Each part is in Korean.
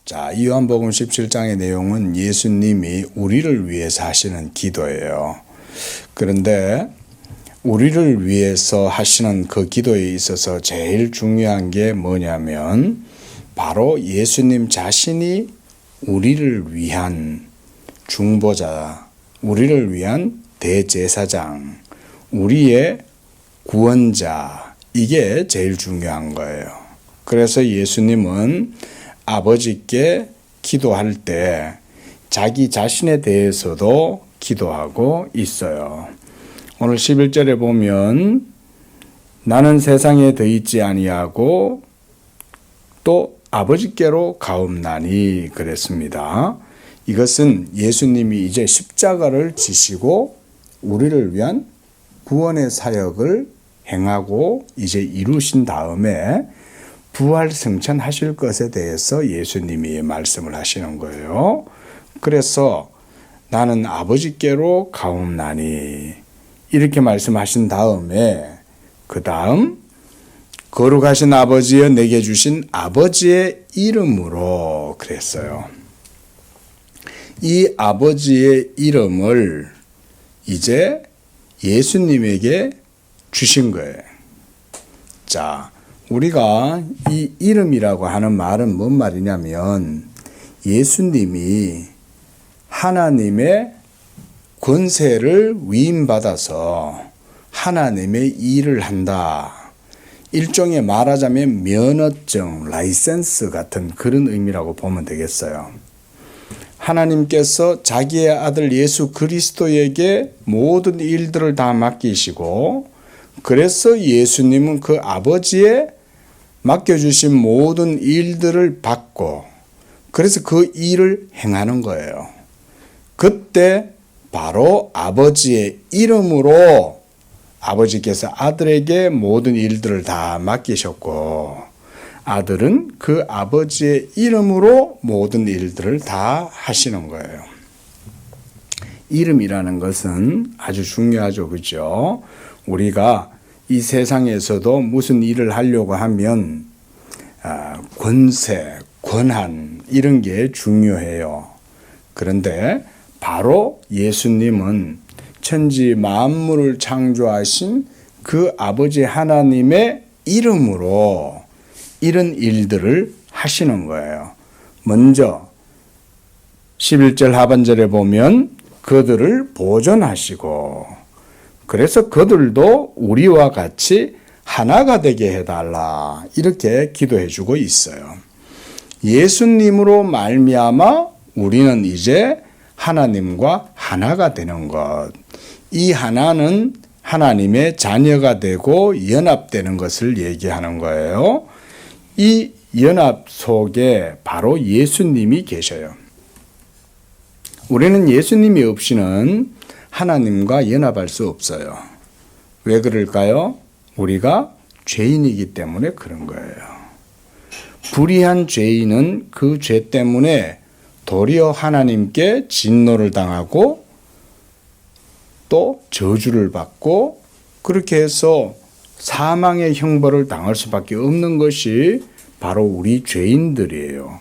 자, 요한복음 17장의 내용은 예수님이 우리를 위해서 하시는 기도예요. 그런데 우리를 위해서 하시는 그 기도에 있어서 제일 중요한 게 뭐냐면 바로 예수님 자신이 우리를 위한 중보자, 우리를 위한 대제사장, 우리의 구원자, 이게 제일 중요한 거예요. 그래서 예수님은 아버지께 기도할 때 자기 자신에 대해서도 기도하고 있어요. 오늘 11절에 보면 나는 세상에 더 있지 아니하고 또 아버지께로 가옵나니 그랬습니다. 이것은 예수님이 이제 십자가를 지시고 우리를 위한 구원의 사역을 행하고 이제 이루신 다음에 부활 승천하실 것에 대해서 예수님이 말씀을 하시는 거예요. 그래서 나는 아버지께로 가옵나니 이렇게 말씀하신 다음에 그 다음 거룩하신 아버지여 내게 주신 아버지의 이름으로 그랬어요. 이 아버지의 이름을 이제 예수님에게 주신 거예요. 자, 우리가 이 이름이라고 하는 말은 뭔 말이냐면 예수님이 하나님의 권세를 위임받아서 하나님의 일을 한다. 일종의 말하자면 면허증, 라이센스 같은 그런 의미라고 보면 되겠어요. 하나님께서 자기의 아들 예수 그리스도에게 모든 일들을 다 맡기시고 그래서 예수님은 그 아버지의 맡겨주신 모든 일들을 받고 그래서 그 일을 행하는 거예요. 그때 바로 아버지의 이름으로 아버지께서 아들에게 모든 일들을 다 맡기셨고 아들은 그 아버지의 이름으로 모든 일들을 다 하시는 거예요. 이름이라는 것은 아주 중요하죠. 그렇죠? 우리가 이 세상에서도 무슨 일을 하려고 하면 권세, 권한 이런 게 중요해요. 그런데 바로 예수님은 천지 만물을 창조하신 그 아버지 하나님의 이름으로 이런 일들을 하시는 거예요. 먼저 11절 하반절에 보면 그들을 보존하시고 그래서 그들도 우리와 같이 하나가 되게 해달라 이렇게 기도해 주고 있어요. 예수님으로 말미암아 우리는 이제 하나님과 하나가 되는 것. 이 하나는 하나님의 자녀가 되고 연합되는 것을 얘기하는 거예요. 이 연합 속에 바로 예수님이 계셔요. 우리는 예수님이 없이는 하나님과 연합할 수 없어요. 왜 그럴까요? 우리가 죄인이기 때문에 그런 거예요. 불의한 죄인은 그 죄 때문에 도리어 하나님께 진노를 당하고 또 저주를 받고 그렇게 해서 사망의 형벌을 당할 수밖에 없는 것이 바로 우리 죄인들이에요.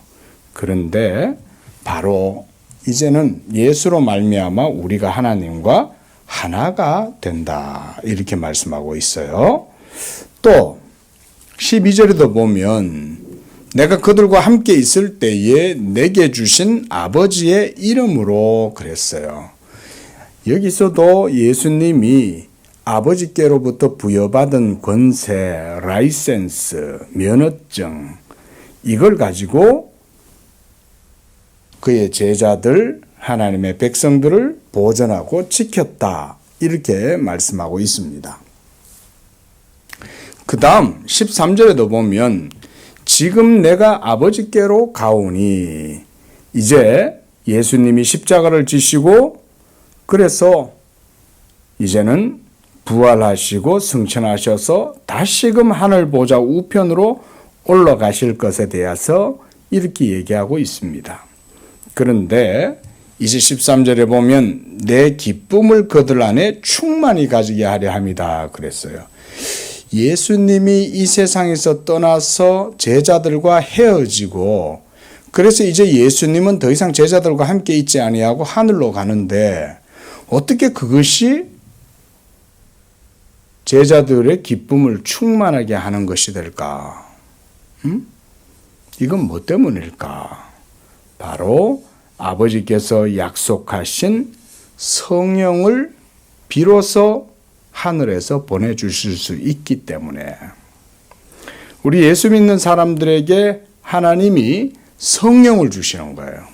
그런데 바로 이제는 예수로 말미암아 우리가 하나님과 하나가 된다 이렇게 말씀하고 있어요. 또 12절에도 보면 내가 그들과 함께 있을 때에 내게 주신 아버지의 이름으로 그랬어요. 여기서도 예수님이 아버지께로부터 부여받은 권세, 라이센스, 면허증 이걸 가지고 그의 제자들, 하나님의 백성들을 보존하고 지켰다. 이렇게 말씀하고 있습니다. 그 다음 13절에도 보면 지금 내가 아버지께로 가오니 이제 예수님이 십자가를 지시고 그래서 이제는 부활하시고 승천하셔서 다시금 하늘 보좌 우편으로 올라가실 것에 대해서 이렇게 얘기하고 있습니다. 그런데 이제 13절에 보면 내 기쁨을 그들 안에 충만히 가지게 하려 함이다 그랬어요. 예수님이 이 세상에서 떠나서 제자들과 헤어지고 그래서 이제 예수님은 더 이상 제자들과 함께 있지 아니하고 하늘로 가는데 어떻게 그것이 제자들의 기쁨을 충만하게 하는 것이 될까? 이건 뭐 때문일까? 바로 아버지께서 약속하신 성령을 비로소 하늘에서 보내주실 수 있기 때문에 우리 예수 믿는 사람들에게 하나님이 성령을 주시는 거예요.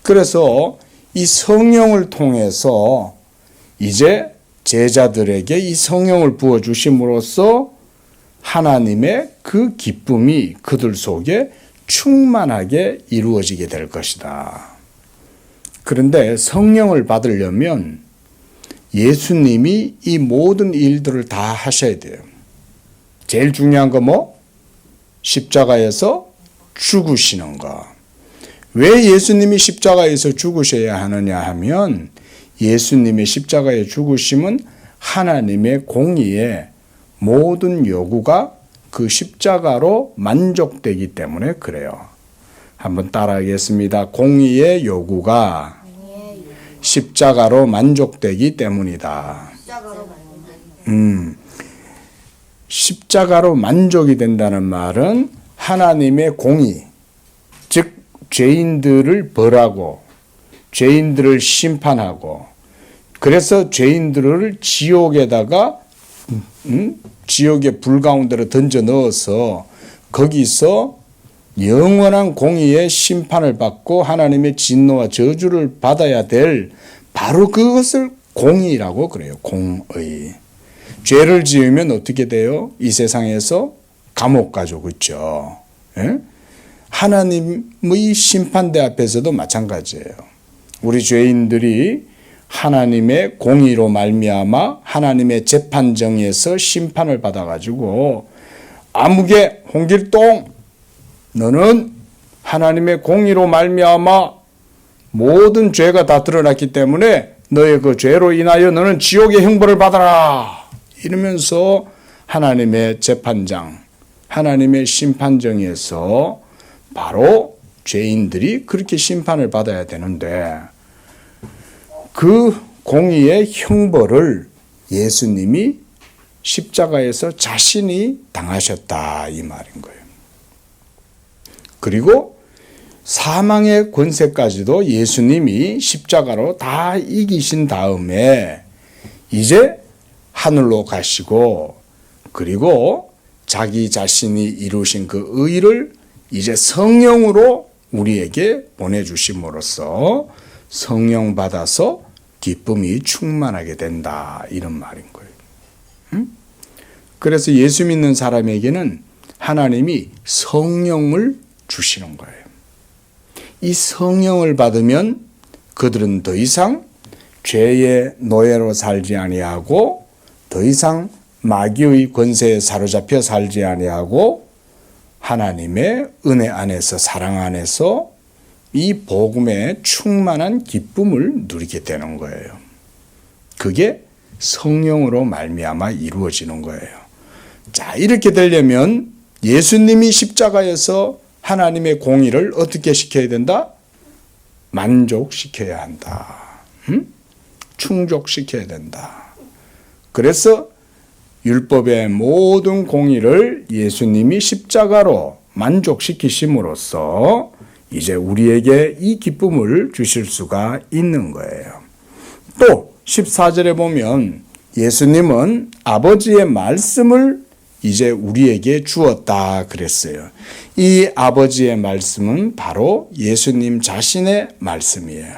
그래서 이 성령을 통해서 이제 제자들에게 이 성령을 부어주심으로써 하나님의 그 기쁨이 그들 속에 충만하게 이루어지게 될 것이다. 그런데 성령을 받으려면 예수님이 이 모든 일들을 다 하셔야 돼요. 제일 중요한 거 뭐? 십자가에서 죽으시는 거. 왜 예수님이 십자가에서 죽으셔야 하느냐 하면 예수님의 십자가의 죽으심은 하나님의 공의의 모든 요구가 그 십자가로 만족되기 때문에 그래요. 한번 따라하겠습니다. 공의의 요구가 십자가로 만족되기 때문이다. 십자가로 만족이 된다는 말은 하나님의 공의, 즉 죄인들을 벌하고 죄인들을 심판하고 그래서 죄인들을 지옥에다가 지옥의 불 가운데로 던져 넣어서 거기서 영원한 공의의 심판을 받고 하나님의 진노와 저주를 받아야 될 바로 그것을 공의라고 그래요. 공의. 죄를 지으면 어떻게 돼요? 이 세상에서 감옥 가죠. 그렇죠? 예? 하나님의 심판대 앞에서도 마찬가지예요. 우리 죄인들이 하나님의 공의로 말미암아 하나님의 재판정에서 심판을 받아가지고 아무개 홍길동 너는 하나님의 공의로 말미암아 모든 죄가 다 드러났기 때문에 너의 그 죄로 인하여 너는 지옥의 형벌을 받아라 이러면서 하나님의 재판장 하나님의 심판정에서 바로 죄인들이 그렇게 심판을 받아야 되는데 그 공의의 형벌을 예수님이 십자가에서 자신이 당하셨다 이 말인 거예요. 그리고 사망의 권세까지도 예수님이 십자가로 다 이기신 다음에 이제 하늘로 가시고 그리고 자기 자신이 이루신 그 의를 이제 성령으로 우리에게 보내주심으로써 성령 받아서 기쁨이 충만하게 된다 이런 말인 거예요. 그래서 예수 믿는 사람에게는 하나님이 성령을 주시는 거예요. 이 성령을 받으면 그들은 더 이상 죄의 노예로 살지 아니하고 더 이상 마귀의 권세에 사로잡혀 살지 아니하고 하나님의 은혜 안에서 사랑 안에서 이 복음의 충만한 기쁨을 누리게 되는 거예요. 그게 성령으로 말미암아 이루어지는 거예요. 자, 이렇게 되려면 예수님이 십자가에서 하나님의 공의를 어떻게 시켜야 된다? 만족시켜야 한다. 충족시켜야 된다. 그래서 율법의 모든 공의를 예수님이 십자가로 만족시키심으로써 이제 우리에게 이 기쁨을 주실 수가 있는 거예요. 또 14절에 보면 예수님은 아버지의 말씀을 이제 우리에게 주었다 그랬어요. 이 아버지의 말씀은 바로 예수님 자신의 말씀이에요.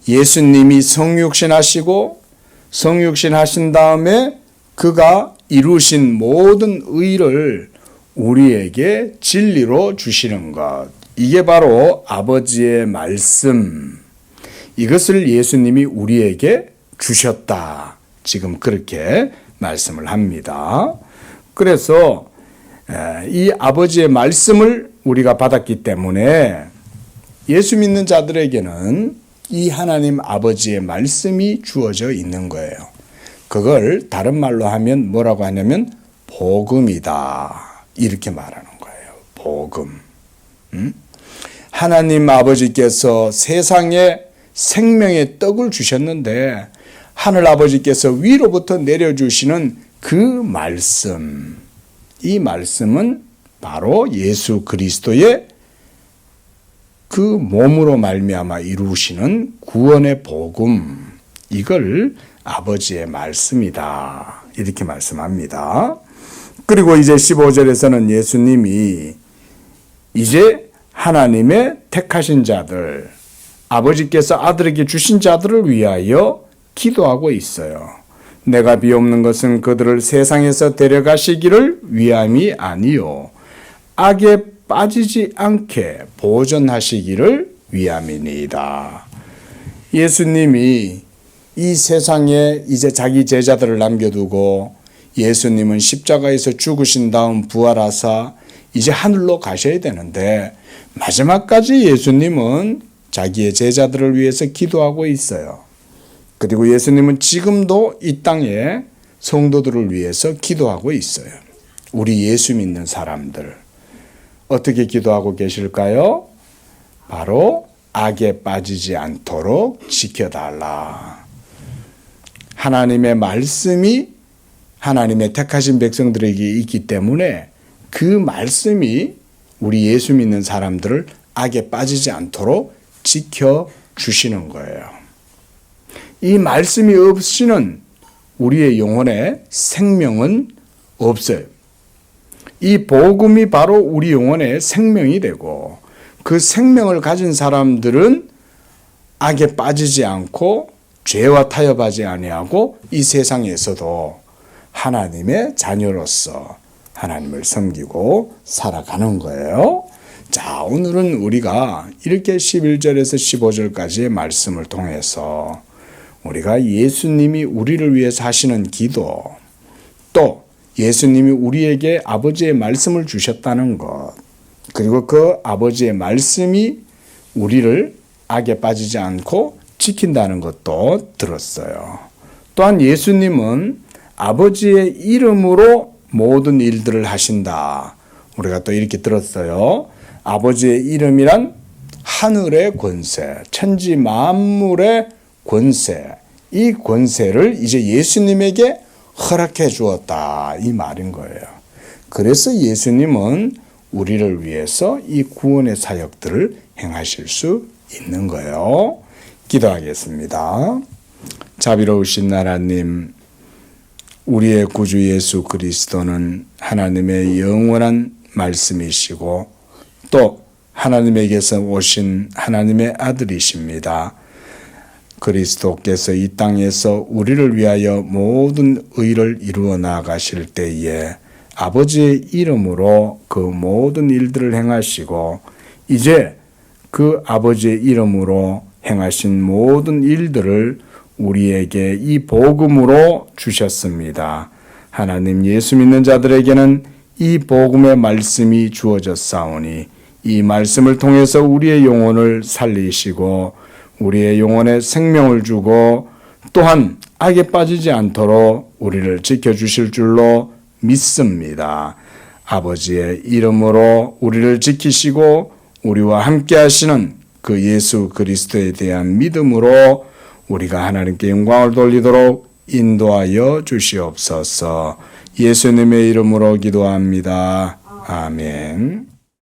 예수님이 성육신 하시고 성육신 하신 다음에 그가 이루신 모든 의를 우리에게 진리로 주시는 것. 이게 바로 아버지의 말씀. 이것을 예수님이 우리에게 주셨다. 지금 그렇게 말씀을 합니다. 그래서 이 아버지의 말씀을 우리가 받았기 때문에 예수 믿는 자들에게는 이 하나님 아버지의 말씀이 주어져 있는 거예요. 그걸 다른 말로 하면 뭐라고 하냐면 복음이다. 이렇게 말하는 거예요. 복음. 하나님 아버지께서 세상에 생명의 떡을 주셨는데 하늘 아버지께서 위로부터 내려주시는 그 말씀, 이 말씀은 바로 예수 그리스도의 그 몸으로 말미암아 이루시는 구원의 복음, 이걸 아버지의 말씀이다, 이렇게 말씀합니다. 그리고 이제 15절에서는 예수님이 이제 하나님의 택하신 자들, 아버지께서 아들에게 주신 자들을 위하여 기도하고 있어요. 내가 비옵는 것은 그들을 세상에서 데려가시기를 위함이 아니요 악에 빠지지 않게 보존하시기를 위함이니이다. 예수님이 이 세상에 이제 자기 제자들을 남겨두고 예수님은 십자가에서 죽으신 다음 부활하사 이제 하늘로 가셔야 되는데 마지막까지 예수님은 자기의 제자들을 위해서 기도하고 있어요. 그리고 예수님은 지금도 이 땅에 성도들을 위해서 기도하고 있어요. 우리 예수 믿는 사람들 어떻게 기도하고 계실까요? 바로 악에 빠지지 않도록 지켜달라. 하나님의 말씀이 하나님의 택하신 백성들에게 있기 때문에 그 말씀이 우리 예수 믿는 사람들을 악에 빠지지 않도록 지켜주시는 거예요. 이 말씀이 없이는 우리의 영혼에 생명은 없어요. 이 복음이 바로 우리 영혼의 생명이 되고 그 생명을 가진 사람들은 악에 빠지지 않고 죄와 타협하지 아니하고 이 세상에서도 하나님의 자녀로서 하나님을 섬기고 살아가는 거예요. 자, 오늘은 우리가 이렇게 11절에서 15절까지의 말씀을 통해서 우리가 예수님이 우리를 위해서 하시는 기도, 또 예수님이 우리에게 아버지의 말씀을 주셨다는 것, 그리고 그 아버지의 말씀이 우리를 악에 빠지지 않고 지킨다는 것도 들었어요. 또한 예수님은 아버지의 이름으로 모든 일들을 하신다. 우리가 또 이렇게 들었어요. 아버지의 이름이란 하늘의 권세, 천지 만물의 권세, 이 권세를 이제 예수님에게 허락해 주었다, 이 말인 거예요. 그래서 예수님은 우리를 위해서 이 구원의 사역들을 행하실 수 있는 거예요. 기도하겠습니다. 자비로우신 나라님, 우리의 구주 예수 그리스도는 하나님의 영원한 말씀이시고 또 하나님에게서 오신 하나님의 아들이십니다. 그리스도께서 이 땅에서 우리를 위하여 모든 의를 이루어 나가실 때에 아버지의 이름으로 그 모든 일들을 행하시고 이제 그 아버지의 이름으로 행하신 모든 일들을 우리에게 이 복음으로 주셨습니다. 하나님, 예수 믿는 자들에게는 이 복음의 말씀이 주어졌사오니 이 말씀을 통해서 우리의 영혼을 살리시고 우리의 영혼에 생명을 주고 또한 악에 빠지지 않도록 우리를 지켜주실 줄로 믿습니다. 아버지의 이름으로 우리를 지키시고 우리와 함께 하시는 그 예수 그리스도에 대한 믿음으로 우리가 하나님께 영광을 돌리도록 인도하여 주시옵소서. 예수님의 이름으로 기도합니다. 아멘.